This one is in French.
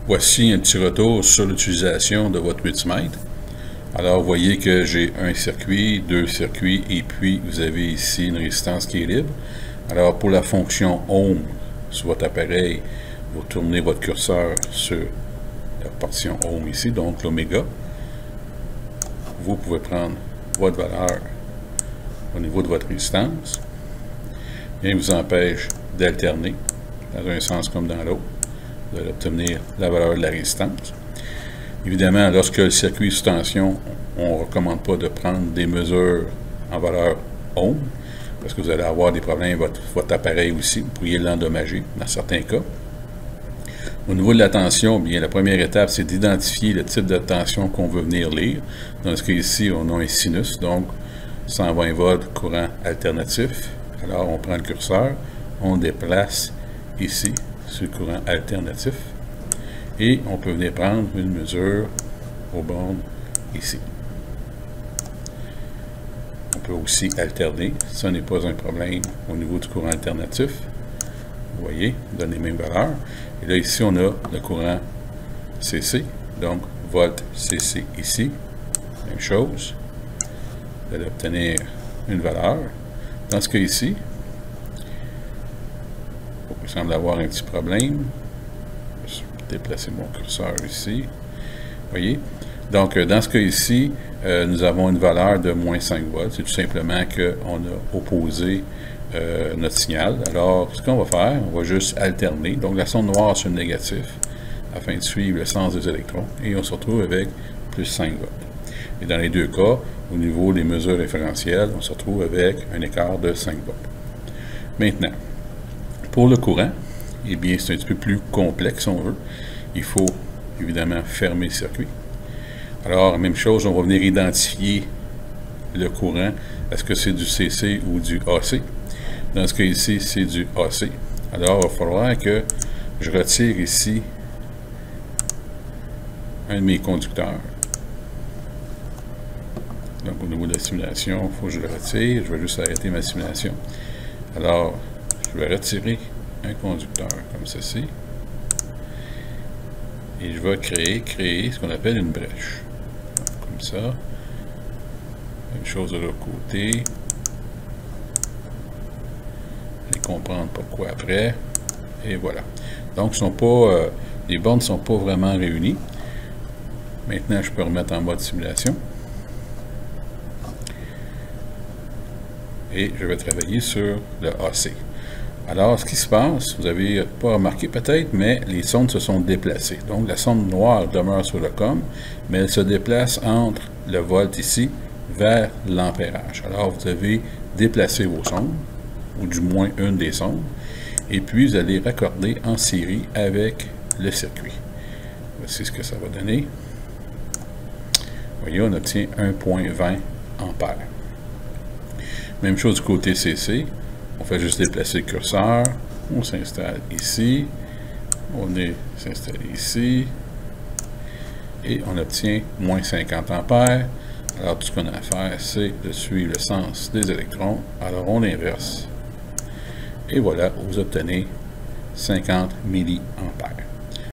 Voici un petit retour sur l'utilisation de votre multimètre. Alors, vous voyez que j'ai un circuit, deux circuits, et puis vous avez ici une résistance qui est libre. Alors, pour la fonction ohm sur votre appareil, vous tournez votre curseur sur la portion ohm ici, donc l'oméga. Vous pouvez prendre votre valeur au niveau de votre résistance. Rien ne vous empêche d'alterner dans un sens comme dans l'autre. Vous allez obtenir la valeur de la résistance. Évidemment, lorsque le circuit est sous tension, on ne recommande pas de prendre des mesures en valeur ohm, parce que vous allez avoir des problèmes avec votre appareil aussi. Vous pourriez l'endommager dans certains cas. Au niveau de la tension, bien, la première étape, c'est d'identifier le type de tension qu'on veut venir lire. Dans ce cas ici, on a un sinus, donc 120 volts courant alternatif. Alors, on prend le curseur, on déplace ici sur le courant alternatif et on peut venir prendre une mesure aux bornes ici. On peut aussi alterner, ce n'est pas un problème au niveau du courant alternatif. Vous voyez, on donne les mêmes valeurs. Et là, ici, on a le courant CC, donc volt CC ici, même chose. Vous allez obtenir une valeur. Dans ce cas ici, il semble avoir un petit problème. Je vais déplacer mon curseur ici. Vous voyez? Donc, dans ce cas ici, nous avons une valeur de moins 5 volts. C'est tout simplement qu'on a opposé notre signal. Alors, ce qu'on va faire, on va juste alterner. Donc, la sonde noire sur le négatif afin de suivre le sens des électrons. Et on se retrouve avec plus 5 volts. Et dans les deux cas, au niveau des mesures référentielles, on se retrouve avec un écart de 5 volts. Maintenant, pour le courant, eh bien, c'est un petit peu plus complexe, si on veut. Il faut, évidemment, fermer le circuit. Alors, même chose, on va venir identifier le courant. Est-ce que c'est du CC ou du AC? Dans ce cas ici, c'est du AC. Alors, il va falloir que je retire ici un de mes conducteurs. Donc, au niveau de la simulation, il faut que je le retire. Je vais juste arrêter ma simulation. Alors, je vais retirer un conducteur comme ceci. Et je vais créer ce qu'on appelle une brèche. Comme ça. Même chose de l'autre côté. Vous allez comprendre pourquoi après. Et voilà. Donc, les bornes ne sont pas vraiment réunies. Maintenant, je peux remettre en mode simulation. Et je vais travailler sur le AC. Alors, ce qui se passe, vous n'avez pas remarqué peut-être, mais les sondes se sont déplacées. Donc, la sonde noire demeure sur le COM, mais elle se déplace entre le volt ici vers l'ampérage. Alors, vous avez déplacé vos sondes, ou du moins une des sondes, et puis vous allez raccorder en série avec le circuit. Voici ce que ça va donner. Vous voyez, on obtient 1,20 ampères. Même chose du côté CC. On fait juste déplacer le curseur. On s'installe ici. On s'installe ici. Et on obtient moins 50 ampères. Alors, tout ce qu'on a à faire, c'est de suivre le sens des électrons. Alors, on inverse. Et voilà, vous obtenez 50 milliampères.